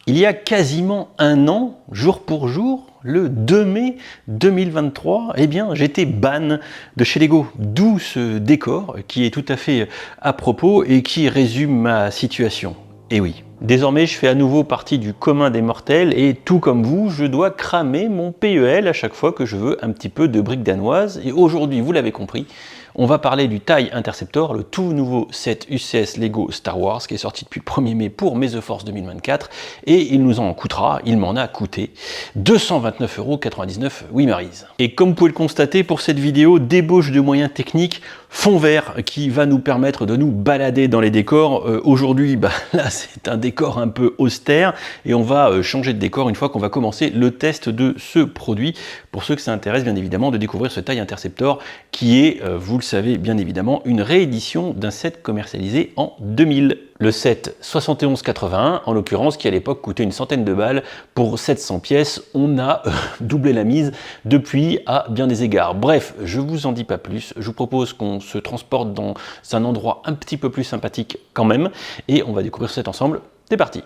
Il y a quasiment un an, jour pour jour, le 2 mai 2023, eh bien, j'étais ban de chez Lego. D'où ce décor qui est tout à fait à propos et qui résume ma situation. Et oui, désormais, je fais à nouveau partie du commun des mortels et tout comme vous, je dois cramer mon PEL à chaque fois que je veux un petit peu de briques danoises. Et aujourd'hui, vous l'avez compris, on va parler du TIE Interceptor, le tout nouveau set UCS Lego Star Wars qui est sorti depuis le 1er mai pour May the Force 2024 et il nous en coûtera, il m'en a coûté 229,99 €, oui Maryse. Et comme vous pouvez le constater pour cette vidéo, débauche de moyens techniques, fond vert qui va nous permettre de nous balader dans les décors. Aujourd'hui, là c'est un décor un peu austère et on va changer de décor une fois qu'on va commencer le test de ce produit. Pour ceux que ça intéresse bien évidemment de découvrir ce TIE Interceptor qui est, vous le savez bien évidemment, une réédition d'un set commercialisé en 2000. Le set 7181, en l'occurrence, qui à l'époque coûtait une centaine de balles pour 700 pièces. On a doublé la mise depuis à bien des égards. Bref, je vous en dis pas plus. Je vous propose qu'on se transporte dans un endroit un petit peu plus sympathique quand même. Et on va découvrir ce set ensemble. C'est parti!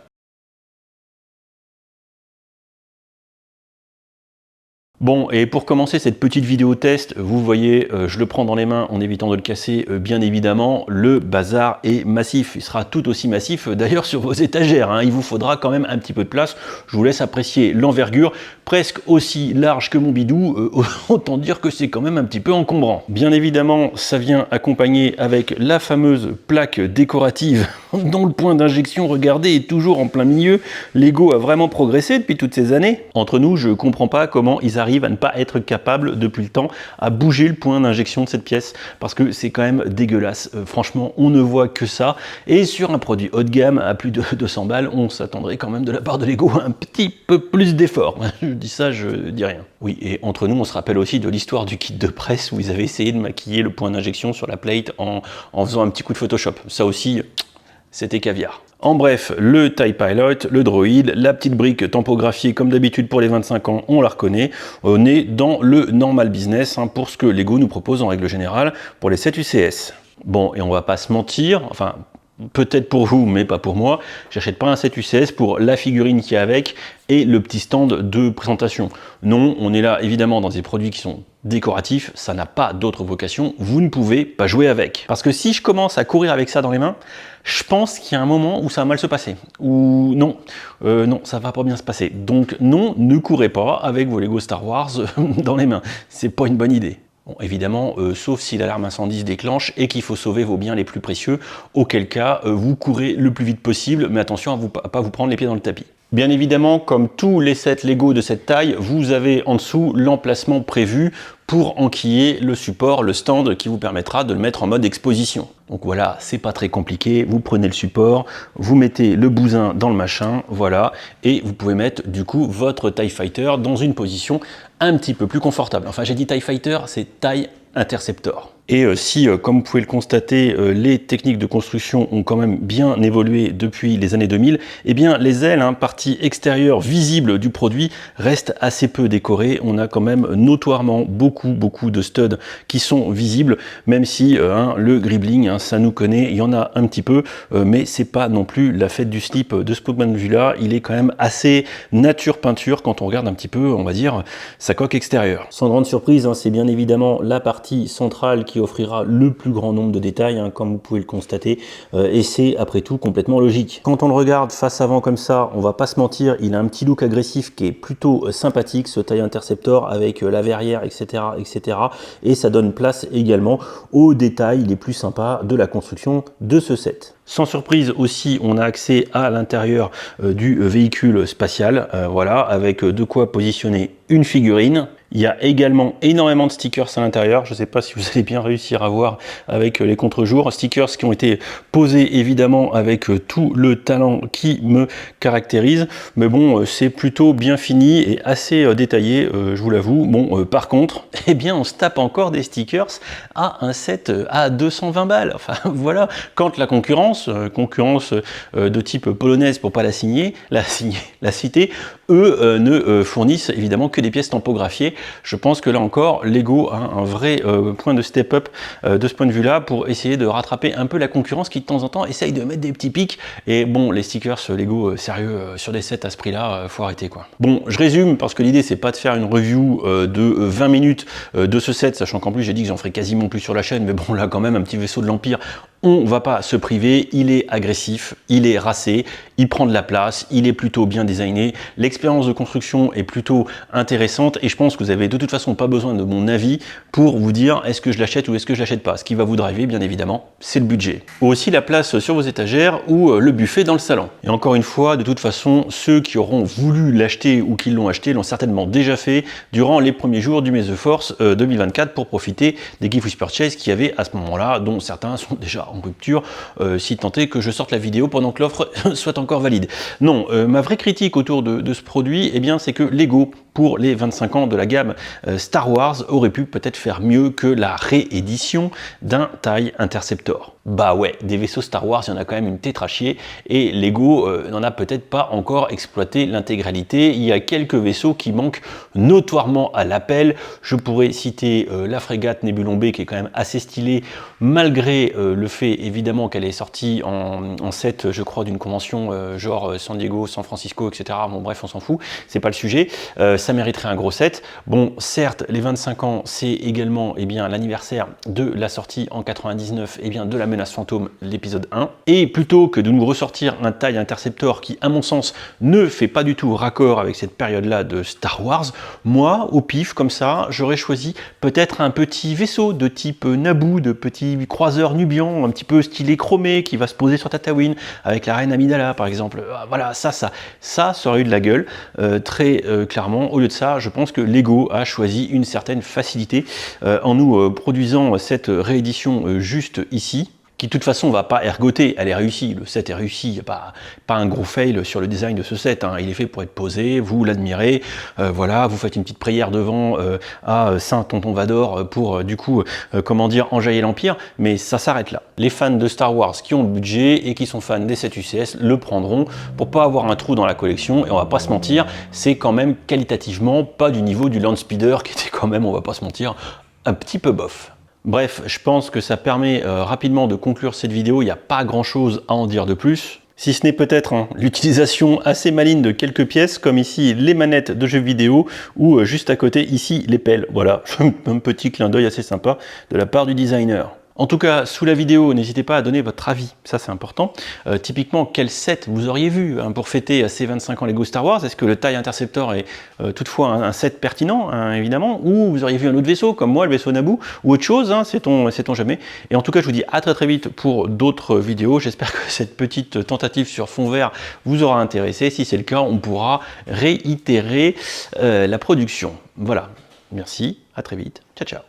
Bon, et pour commencer cette petite vidéo test, vous voyez, je le prends dans les mains en évitant de le casser, bien évidemment, le bazar est massif. Il sera tout aussi massif d'ailleurs sur vos étagères, hein. Il vous faudra quand même un petit peu de place. Je vous laisse apprécier l'envergure, presque aussi large que mon bidou, autant dire que c'est quand même un petit peu encombrant. Bien évidemment, ça vient accompagné avec la fameuse plaque décorative dont le point d'injection, regardez, est toujours en plein milieu. Lego a vraiment progressé depuis toutes ces années. Entre nous, je comprends pas comment ils arrivent à ne pas être capables depuis le temps à bouger le point d'injection de cette pièce parce que c'est quand même dégueulasse. Franchement, on ne voit que ça. Et sur un produit haut de gamme à plus de 200 balles, on s'attendrait quand même de la part de Lego à un petit peu plus d'effort. Je dis ça, je dis rien. Oui, et entre nous, on se rappelle aussi de l'histoire du kit de presse où ils avaient essayé de maquiller le point d'injection sur la plate en faisant un petit coup de Photoshop. Ça aussi, c'était caviar. En bref, le TIE Pilot, le droïde, la petite brique tampographiée comme d'habitude pour les 25 ans, on la reconnaît. On est dans le normal business pour ce que Lego nous propose en règle générale pour les 7 UCS. Bon, et on va pas se mentir, enfin peut-être pour vous, mais pas pour moi, j'achète pas un 7 UCS pour la figurine qui est avec et le petit stand de présentation. Non, on est là évidemment dans des produits qui sont décoratifs, ça n'a pas d'autre vocation, vous ne pouvez pas jouer avec. Parce que si je commence à courir avec ça dans les mains, je pense qu'il y a un moment où ça va mal se passer. Ou non, non, ça va pas bien se passer. Donc non, ne courez pas avec vos Lego Star Wars dans les mains, c'est pas une bonne idée. Bon, évidemment, sauf si l'alarme incendie se déclenche et qu'il faut sauver vos biens les plus précieux, auquel cas vous courez le plus vite possible, mais attention à pas vous prendre les pieds dans le tapis. Bien évidemment, comme tous les sets Lego de cette taille, vous avez en dessous l'emplacement prévu pour enquiller le support, le stand qui vous permettra de le mettre en mode exposition. Donc voilà, c'est pas très compliqué, vous prenez le support, vous mettez le bousin dans le machin, voilà, et vous pouvez mettre du coup votre TIE Fighter dans une position un petit peu plus confortable. Enfin, j'ai dit TIE Fighter, c'est TIE Interceptor. Et si, comme vous pouvez le constater, les techniques de construction ont quand même bien évolué depuis les années 2000, eh bien les ailes, partie extérieure visible du produit, restent assez peu décorées. On a quand même notoirement beaucoup de studs qui sont visibles, même si le gribbling, ça nous connaît, il y en a un petit peu, mais c'est pas non plus la fête du slip de ce point de vue-là. Il est quand même assez nature peinture quand on regarde un petit peu, on va dire, sa coque extérieure. Sans grande surprise, c'est bien évidemment la partie centrale qui offrira le plus grand nombre de détails, comme vous pouvez le constater, et c'est après tout complètement logique. Quand on le regarde face avant comme ça, on va pas se mentir, il a un petit look agressif qui est plutôt sympathique, ce TIE Interceptor avec la verrière, etc., et ça donne place également aux détails les plus sympas de la construction de ce set. Sans surprise aussi, on a accès à l'intérieur du véhicule spatial, voilà, avec de quoi positionner une figurine. Il y a également énormément de stickers à l'intérieur. Je ne sais pas si vous allez bien réussir à voir avec les contre-jours. Stickers qui ont été posés évidemment avec tout le talent qui me caractérise. Mais bon, c'est plutôt bien fini et assez détaillé, je vous l'avoue. Bon, par contre, eh bien, on se tape encore des stickers à un set à 220 balles. Enfin, voilà. Quand la concurrence de type polonaise pour pas la citer, eux ne fournissent évidemment que des pièces tampographiées. Je pense que là encore, Lego a un vrai point de step-up de ce point de vue-là pour essayer de rattraper un peu la concurrence qui de temps en temps essaye de mettre des petits pics. Et bon, les stickers Lego sérieux sur des sets à ce prix-là, faut arrêter quoi. Bon, je résume parce que l'idée c'est pas de faire une review de 20 minutes de ce set, sachant qu'en plus j'ai dit que j'en ferai quasiment plus sur la chaîne, mais bon là quand même un petit vaisseau de l'Empire, on va pas se priver, il est agressif, il est racé, il prend de la place, il est plutôt bien designé, l'expérience de construction est plutôt intéressante et je pense que vous avez de toute façon pas besoin de mon avis pour vous dire est-ce que je l'achète ou est-ce que je l'achète pas. Ce qui va vous driver bien évidemment, c'est le budget. Ou aussi la place sur vos étagères ou le buffet dans le salon. Et encore une fois, de toute façon, ceux qui auront voulu l'acheter ou qui l'ont acheté l'ont certainement déjà fait durant les premiers jours du May the Force 2024 pour profiter des Gift with Purchase qu'il y avait à ce moment-là, dont certains sont déjà en rupture, si tant est que je sorte la vidéo pendant que l'offre soit encore valide. Non, ma vraie critique autour de ce produit, eh bien, c'est que Lego, pour les 25 ans de la gamme Star Wars, aurait pu peut-être faire mieux que la réédition d'un TIE Interceptor. Bah ouais, des vaisseaux Star Wars, il y en a quand même une tétrachier, et Lego n'en a peut-être pas encore exploité l'intégralité. Il y a quelques vaisseaux qui manquent notoirement à l'appel. Je pourrais citer la frégate Nebulon B, qui est quand même assez stylée, malgré le fait évidemment qu'elle est sortie en set, je crois, d'une convention genre San Diego, San Francisco, etc. Bon bref, on s'en fout, c'est pas le sujet. Ça mériterait un gros set. Bon, certes, les 25 ans, c'est également l'anniversaire de la sortie en 99 de la menace fantôme, l'épisode 1. Et plutôt que de nous ressortir un TIE Interceptor qui, à mon sens, ne fait pas du tout raccord avec cette période-là de Star Wars, moi, au pif, comme ça, j'aurais choisi peut-être un petit vaisseau de type Naboo, de petit croiseur nubian, un petit peu stylé chromé, qui va se poser sur Tatooine, avec la reine Amidala, par exemple. Voilà, ça aurait eu de la gueule, très clairement. Au lieu de ça, je pense que Lego a choisi une certaine facilité en nous produisant cette réédition juste ici, qui de toute façon va pas ergoter, elle est réussie, le set est réussi, il n'y a pas un gros fail sur le design de ce set, hein. Il est fait pour être posé, vous l'admirez, voilà, vous faites une petite prière devant à Saint Tonton Vador pour du coup, comment dire, enjailler l'Empire, mais ça s'arrête là. Les fans de Star Wars qui ont le budget et qui sont fans des 7 UCS le prendront pour pas avoir un trou dans la collection, et on va pas se mentir, c'est quand même qualitativement pas du niveau du Landspeeder qui était quand même, on va pas se mentir, un petit peu bof. Bref, je pense que ça permet rapidement de conclure cette vidéo, il n'y a pas grand chose à en dire de plus. Si ce n'est peut-être l'utilisation assez maligne de quelques pièces, comme ici les manettes de jeux vidéo, ou juste à côté ici les pelles. Voilà, un petit clin d'œil assez sympa de la part du designer. En tout cas, sous la vidéo, n'hésitez pas à donner votre avis, ça c'est important. Typiquement, quel set vous auriez vu pour fêter ces 25 ans Lego Star Wars? Est-ce que le TIE Interceptor est toutefois un set pertinent, évidemment, ou vous auriez vu un autre vaisseau, comme moi, le vaisseau Naboo, ou autre chose, sait-on jamais. Et en tout cas, je vous dis à très vite pour d'autres vidéos. J'espère que cette petite tentative sur fond vert vous aura intéressé. Si c'est le cas, on pourra réitérer la production. Voilà, merci, à très vite, ciao ciao.